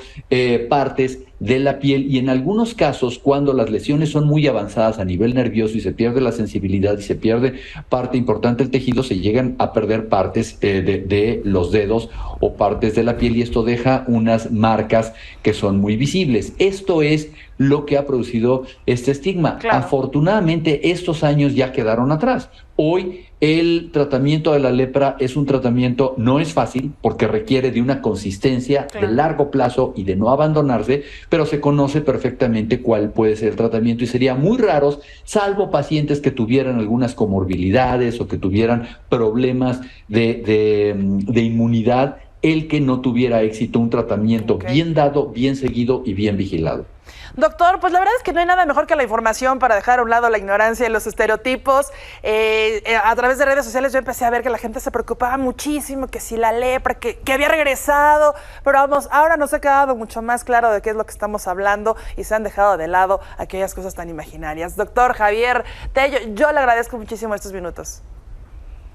partes de la piel, y en algunos casos, cuando las lesiones son muy avanzadas a nivel nervioso y se pierde la sensibilidad y se pierde parte importante del tejido, se llegan a perder partes de los dedos o partes de la piel, y esto deja unas marcas que son muy visibles. Esto es lo que ha producido este estigma. Afortunadamente, estos años ya quedaron atrás. Hoy el tratamiento de la lepra es un tratamiento, no es fácil porque requiere de una consistencia de largo plazo y de no abandonarse, pero se conoce perfectamente cuál puede ser el tratamiento, y sería muy raros, salvo pacientes que tuvieran algunas comorbilidades o que tuvieran problemas de inmunidad, el que no tuviera éxito un tratamiento bien dado, bien seguido y bien vigilado. Doctor, pues la verdad es que no hay nada mejor que la información para dejar a un lado la ignorancia y los estereotipos. A través de redes sociales yo empecé a ver que la gente se preocupaba muchísimo, que si la lepra, que había regresado, pero vamos, ahora nos ha quedado mucho más claro de qué es lo que estamos hablando y se han dejado de lado aquellas cosas tan imaginarias. Doctor Javier Tello, yo le agradezco muchísimo estos minutos.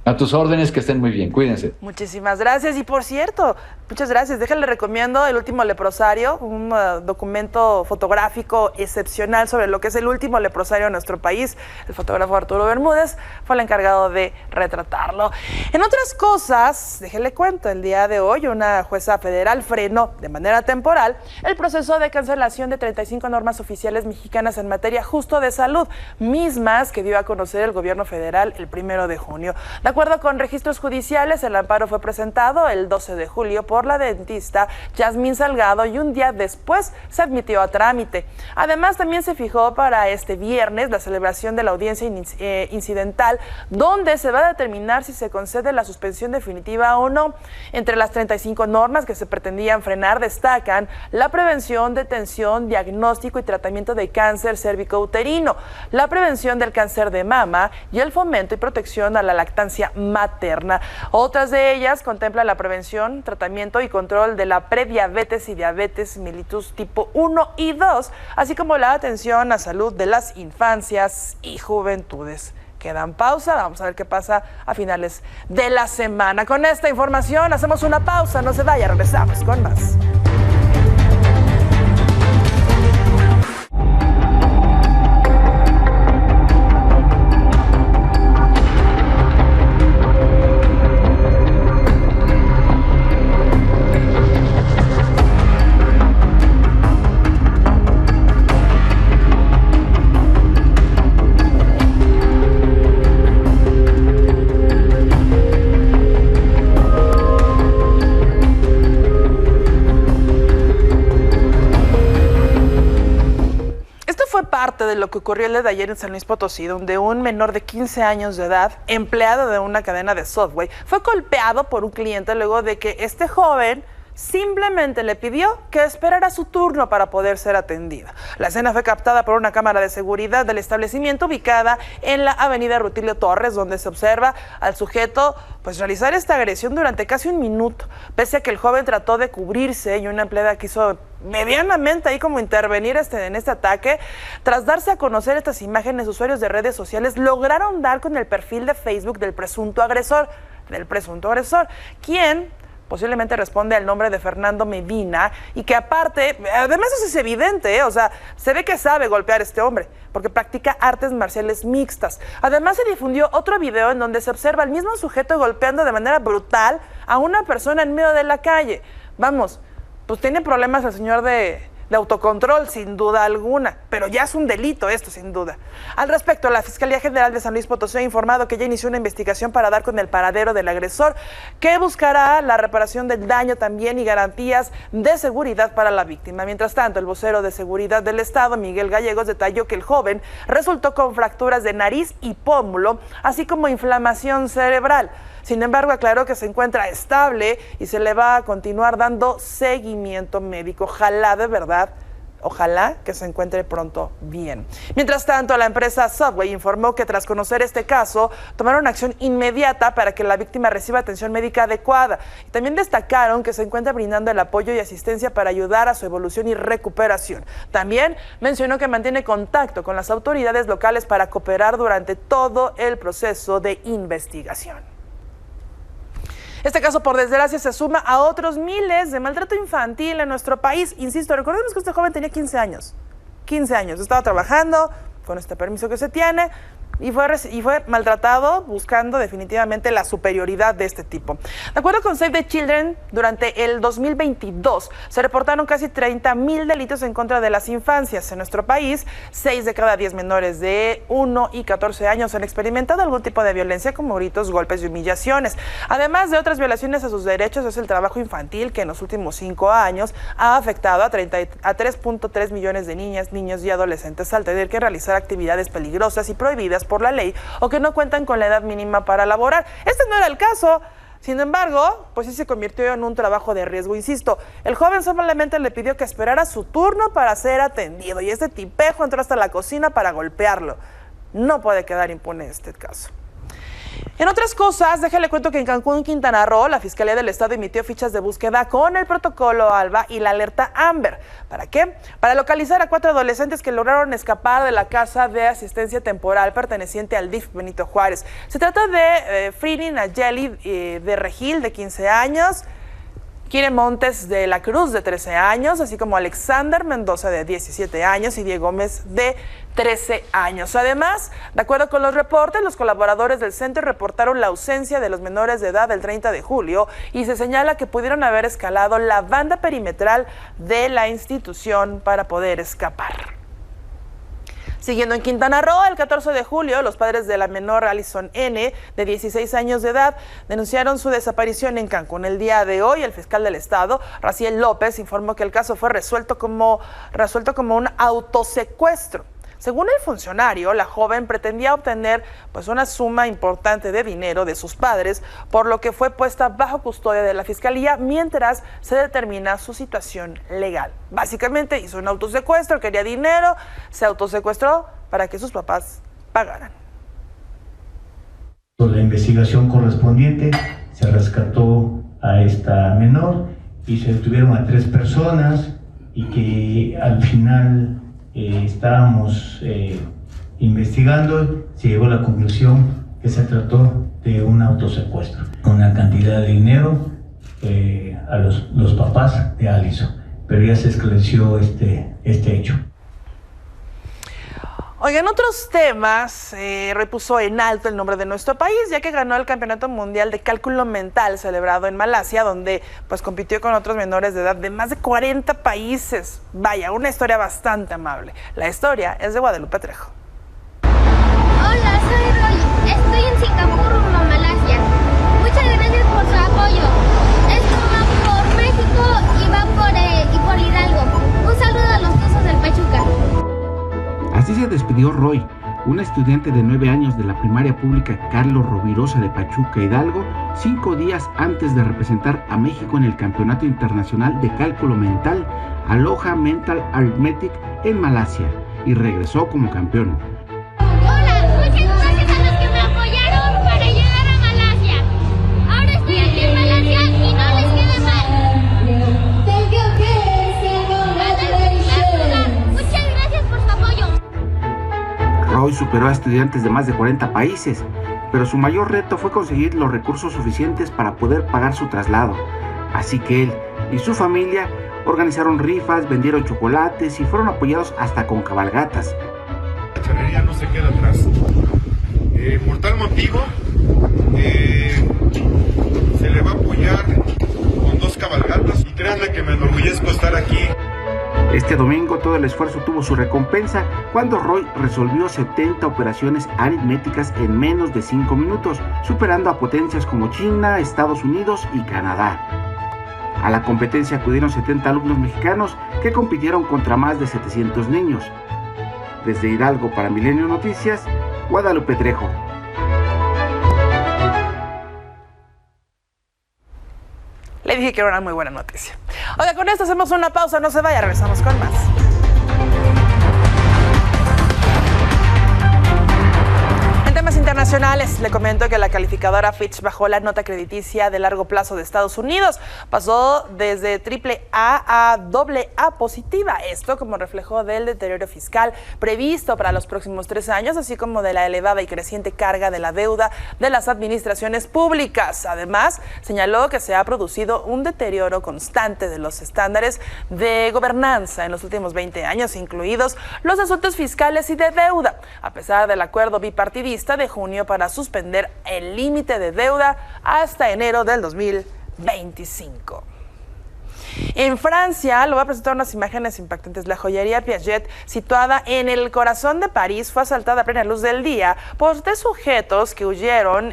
A tus órdenes, que estén muy bien, cuídense. Muchísimas gracias. Y por cierto, muchas gracias. Déjenle recomiendo El Último Leprosario, un documento fotográfico excepcional sobre lo que es el último leprosario en nuestro país. El fotógrafo Arturo Bermúdez fue el encargado de retratarlo. En otras cosas, déjenle cuento, el día de hoy una jueza federal frenó de manera temporal el proceso de cancelación de 35 normas oficiales mexicanas en materia justo de salud, mismas que dio a conocer el gobierno federal el 1 de junio. De acuerdo con registros judiciales, el amparo fue presentado el 12 de julio por la dentista Yasmín Salgado y un día después se admitió a trámite. Además, también se fijó para este viernes la celebración de la audiencia incidental, donde se va a determinar si se concede la suspensión definitiva o no. Entre las 35 normas que se pretendían frenar destacan la prevención, detención, diagnóstico y tratamiento de cáncer cérvico-uterino, la prevención del cáncer de mama y el fomento y protección a la lactancia materna. Otras de ellas contemplan la prevención, tratamiento y control de la prediabetes y diabetes mellitus tipo 1 y 2, así como la atención a salud de las infancias y juventudes. queda en pausa. Vamos a ver qué pasa a finales de la semana. Con esta información hacemos una pausa, no se vaya, regresamos con más. Parte de lo que ocurrió el día de ayer en San Luis Potosí, donde un menor de 15 años de edad, empleado de una cadena de Subway, fue golpeado por un cliente luego de que este joven simplemente le pidió que esperara su turno para poder ser atendida. La escena fue captada por una cámara de seguridad del establecimiento ubicada en la avenida Rutilio Torres, donde se observa al sujeto realizar esta agresión durante casi un minuto, pese a que el joven trató de cubrirse y una empleada quiso medianamente ahí como intervenir en este ataque. Tras darse a conocer estas imágenes, usuarios de redes sociales lograron dar con el perfil de Facebook del presunto agresor, quien posiblemente responde al nombre de Fernando Medina, y que aparte, además eso es evidente, o sea, se ve que sabe golpear a este hombre, porque practica artes marciales mixtas. Además se difundió otro video en donde se observa al mismo sujeto golpeando de manera brutal a una persona en medio de la calle. Vamos, pues tiene problemas el señor de autocontrol, sin duda alguna, pero ya es un delito esto, sin duda. Al respecto, la Fiscalía General de San Luis Potosí ha informado que ya inició una investigación para dar con el paradero del agresor, que buscará la reparación del daño también y garantías de seguridad para la víctima. Mientras tanto, el vocero de Seguridad del Estado, Miguel Gallegos, detalló que el joven resultó con fracturas de nariz y pómulo, así como inflamación cerebral. Sin embargo, aclaró que se encuentra estable y se le va a continuar dando seguimiento médico. Ojalá, de verdad, ojalá que se encuentre pronto bien. Mientras tanto, la empresa Subway informó que tras conocer este caso, tomaron acción inmediata para que la víctima reciba atención médica adecuada. Y también destacaron que se encuentra brindando el apoyo y asistencia para ayudar a su evolución y recuperación. También mencionó que mantiene contacto con las autoridades locales para cooperar durante todo el proceso de investigación. Este caso, por desgracia, se suma a otros miles de maltrato infantil en nuestro país. Insisto, recordemos que este joven tenía 15 años. 15 años, estaba trabajando con este permiso que se tiene y fue maltratado buscando definitivamente la superioridad de este tipo. De acuerdo con Save the Children, durante el 2022 se reportaron casi 30,000 delitos en contra de las infancias en nuestro país. 6 de cada 10 menores de 1 y 14 años han experimentado algún tipo de violencia, como gritos, golpes y humillaciones. Además de otras violaciones a sus derechos, es el trabajo infantil, que en los últimos 5 años ha afectado a 3.3 millones de niñas, niños y adolescentes al tener que realizar actividades peligrosas y prohibidas por la ley o que no cuentan con la edad mínima para laborar. Este no era el caso. Sin embargo, pues sí se convirtió en un trabajo de riesgo. Insisto, el joven simplemente le pidió que esperara su turno para ser atendido y este tipejo entró hasta la cocina para golpearlo. No puede quedar impune este caso. En otras cosas, déjale cuento que en Cancún, Quintana Roo, la Fiscalía del Estado emitió fichas de búsqueda con el protocolo ALBA y la alerta AMBER. ¿Para qué? Para localizar a 4 adolescentes que lograron escapar de la casa de asistencia temporal perteneciente al DIF Benito Juárez. Se trata de Fridi Nayeli de Regil, de 15 años, Kire Montes de la Cruz, de 13 años, así como Alexander Mendoza, de 17 años, y Diego Gómez, de 13 años. Además, de acuerdo con los reportes, los colaboradores del centro reportaron la ausencia de los menores de edad el 30 de julio y se señala que pudieron haber escalado la banda perimetral de la institución para poder escapar. Siguiendo en Quintana Roo, el 14 de julio, los padres de la menor Alison N., de 16 años de edad, denunciaron su desaparición en Cancún. El día de hoy, el fiscal del Estado, Raciel López, informó que el caso fue resuelto como un autosecuestro. Según el funcionario, la joven pretendía obtener una suma importante de dinero de sus padres, por lo que fue puesta bajo custodia de la Fiscalía mientras se determina su situación legal. Básicamente hizo un autosecuestro, quería dinero, se autosecuestró para que sus papás pagaran. La investigación correspondiente se rescató a esta menor y se detuvieron a 3 personas y que al final estábamos Investigando, se llegó a la conclusión que se trató de un autosecuestro, una cantidad de dinero a los papás de Alison, pero ya se esclareció este hecho. Oigan, otros temas, Roy puso en alto el nombre de nuestro país, ya que ganó el Campeonato Mundial de Cálculo Mental celebrado en Malasia, donde pues compitió con otros menores de edad de más de 40 países. Vaya, una historia bastante amable. La historia es de Guadalupe Trejo. Hola, soy Roy. Estoy en Singapur, rumbo a Malasia. Muchas gracias por su apoyo. Esto va por México y va por Hidalgo. Un saludo a los Tuzos del Pachuca. Así se despidió Roy, una estudiante de 9 años de la primaria pública Carlos Rovirosa de Pachuca, Hidalgo, 5 días antes de representar a México en el Campeonato Internacional de Cálculo Mental Aloha Mental Arithmetic en Malasia, y regresó como campeón. Hola, muchas gracias a los que me apoyaron para llegar a Malasia. Ahora estoy aquí en Malasia y no les queda mal. Muchas gracias por su apoyo. Roy superó a estudiantes de más de 40 países, pero su mayor reto fue conseguir los recursos suficientes para poder pagar su traslado. Así que él y su familia organizaron rifas, vendieron chocolates y fueron apoyados hasta con cabalgatas. La charrería no se queda atrás. Mortal Motivo se le va a apoyar con 2 cabalgatas y créanme que me enorgullezco estar aquí. Este domingo todo el esfuerzo tuvo su recompensa cuando Roy resolvió 70 operaciones aritméticas en menos de 5 minutos, superando a potencias como China, Estados Unidos y Canadá. A la competencia acudieron 70 alumnos mexicanos que compitieron contra más de 700 niños. Desde Hidalgo para Milenio Noticias, Guadalupe Trejo. Le dije que era una muy buena noticia. Oiga, con esto hacemos una pausa, no se vaya, regresamos con más. En temas internacionales, le comento que la calificadora Fitch bajó la nota crediticia de largo plazo de Estados Unidos. Pasó desde AAA a AA positiva. Esto como reflejo del deterioro fiscal previsto para los próximos 3 años, así como de la elevada y creciente carga de la deuda de las administraciones públicas. Además, señaló que se ha producido un deterioro constante de los estándares de gobernanza en los últimos 20 años, incluidos los asuntos fiscales y de deuda, a pesar del acuerdo bipartidista de junio para suspender el límite de deuda hasta enero del 2025. En Francia, le voy a presentar unas imágenes impactantes. La joyería Piaget, situada en el corazón de París, fue asaltada a plena luz del día por 3 sujetos que huyeron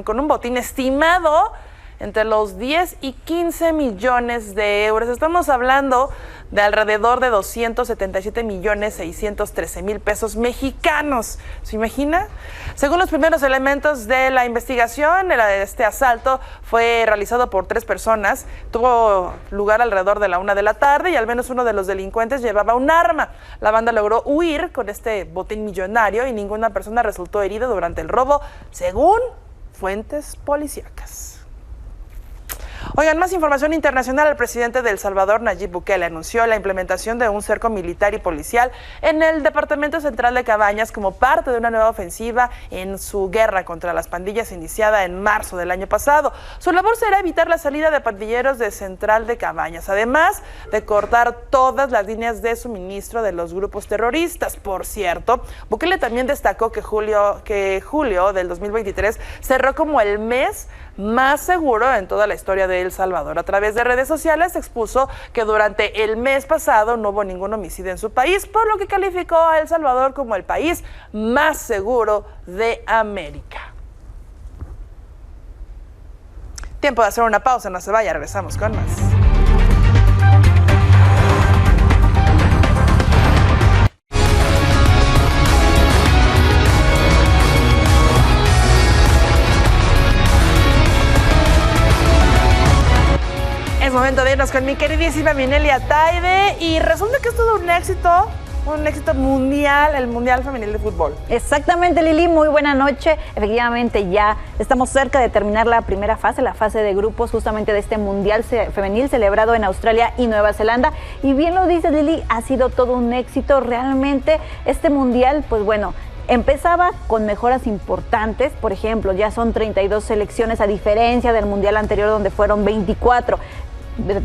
con un botín estimado entre los 10 y 15 millones de euros. Estamos hablando de alrededor de 277.613.000 pesos mexicanos. ¿Se imagina? Según los primeros elementos de la investigación, este asalto fue realizado por 3 personas. Tuvo lugar alrededor de la 1 de la tarde y al menos uno de los delincuentes llevaba un arma. La banda logró huir con este botín millonario y ninguna persona resultó herida durante el robo, según fuentes policíacas. Oigan, más información internacional. El presidente de El Salvador, Nayib Bukele, anunció la implementación de un cerco militar y policial en el departamento central de Cabañas como parte de una nueva ofensiva en su guerra contra las pandillas iniciada en marzo del año pasado. Su labor será evitar la salida de pandilleros de Central de Cabañas, además de cortar todas las líneas de suministro de los grupos terroristas. Por cierto, Bukele también destacó que julio del 2023 cerró como el mes más seguro en toda la historia de El Salvador. A través de redes sociales expuso que durante el mes pasado no hubo ningún homicidio en su país, por lo que calificó a El Salvador como el país más seguro de América. Tiempo de hacer una pausa, no se vaya, regresamos con más. Es momento de irnos con mi queridísima Minelia Taide y resulta que es todo un éxito mundial, el Mundial Femenil de Fútbol. Exactamente, Lili, muy buena noche. Efectivamente, ya estamos cerca de terminar la primera fase, la fase de grupos justamente de este Mundial Femenil celebrado en Australia y Nueva Zelanda. Y bien lo dices, Lili, ha sido todo un éxito realmente este Mundial, pues bueno, empezaba con mejoras importantes, por ejemplo, ya son 32 selecciones a diferencia del Mundial anterior donde fueron 24.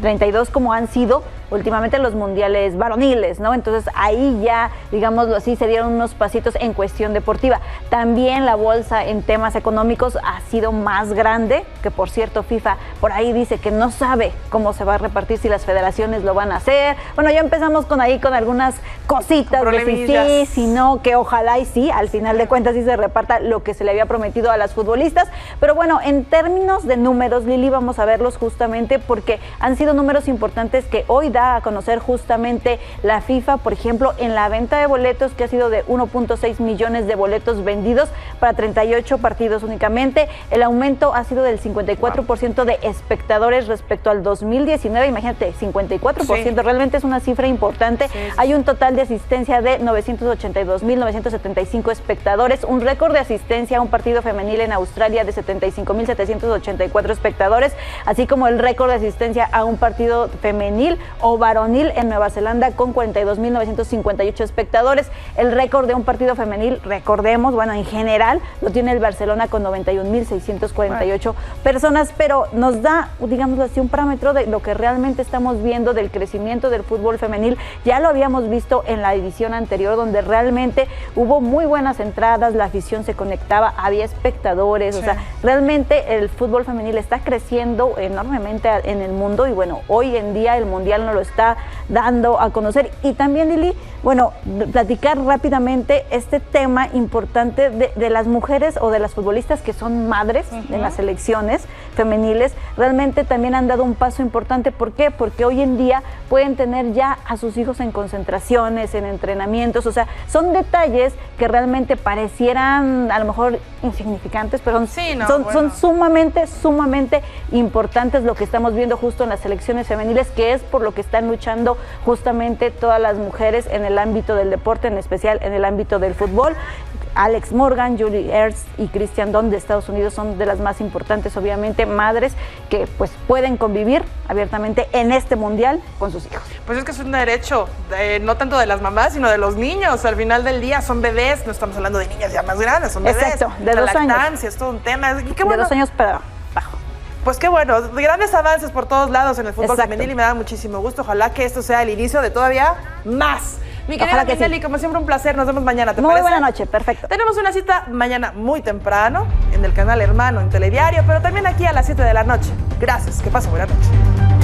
32 como han sido últimamente los mundiales varoniles, ¿no? Entonces ahí ya, digámoslo así, se dieron unos pasitos en cuestión deportiva. También la bolsa en temas económicos ha sido más grande, que por cierto FIFA por ahí dice que no sabe cómo se va a repartir, si las federaciones lo van a hacer. Bueno, ya empezamos con algunas cositas de si sí, si no, que ojalá y sí, al final de cuentas sí se reparta lo que se le había prometido a las futbolistas. Pero bueno, en términos de números, Lili, vamos a verlos justamente porque han sido números importantes que hoy da a conocer justamente la FIFA, por ejemplo, en la venta de boletos, que ha sido de 1.6 millones de boletos vendidos para 38 partidos únicamente. El aumento ha sido del 54% de espectadores respecto al 2019. Imagínate, 54%, realmente es una cifra importante. Hay un total de asistencia de 982.975 espectadores, un récord de asistencia a un partido femenil en Australia de 75.784 espectadores, así como el récord de asistencia a un partido femenil o varonil en Nueva Zelanda con 42.958 espectadores. El récord de un partido femenil, recordemos, bueno, en general lo tiene el Barcelona con 91.648 personas, pero nos da, digámoslo así, un parámetro de lo que realmente estamos viendo del crecimiento del fútbol femenil. Ya lo habíamos visto en la edición anterior, donde realmente hubo muy buenas entradas, la afición se conectaba, había espectadores, o sea, realmente el fútbol femenil está creciendo enormemente en el mundo y bueno, hoy en día el Mundial nos lo está dando a conocer. Y también, Lili, bueno, platicar rápidamente este tema importante de las mujeres o de las futbolistas que son madres en las selecciones femeniles, realmente también han dado un paso importante. ¿Por qué? Porque hoy en día pueden tener ya a sus hijos en concentraciones, en entrenamientos, o sea, son detalles que realmente parecieran a lo mejor insignificantes, pero son sumamente importantes lo que estamos viendo justo en las selecciones femeniles, que es por lo que están luchando justamente todas las mujeres en el ámbito del deporte, en especial en el ámbito del fútbol. Alex Morgan, Julie Ertz y Christian Dunn de Estados Unidos son de las más importantes, obviamente, madres que pues pueden convivir abiertamente en este mundial con sus hijos. Pues es que es un derecho, no tanto de las mamás, sino de los niños. Al final del día son bebés, no estamos hablando de niñas ya más grandes, son bebés. Exacto, de 2 años. Lactancia, es todo un tema. Y qué bueno. De 2 años para abajo. Pues qué bueno, grandes avances por todos lados en el fútbol femenil y me da muchísimo gusto. Ojalá que esto sea el inicio de todavía más. Mi querida Nelly, como siempre un placer, nos vemos mañana, ¿te parece? Muy buena noche, perfecto. Tenemos una cita mañana muy temprano en el canal Hermano en Telediario, pero también aquí a las 7 de la noche. Gracias, que pasen buena noche.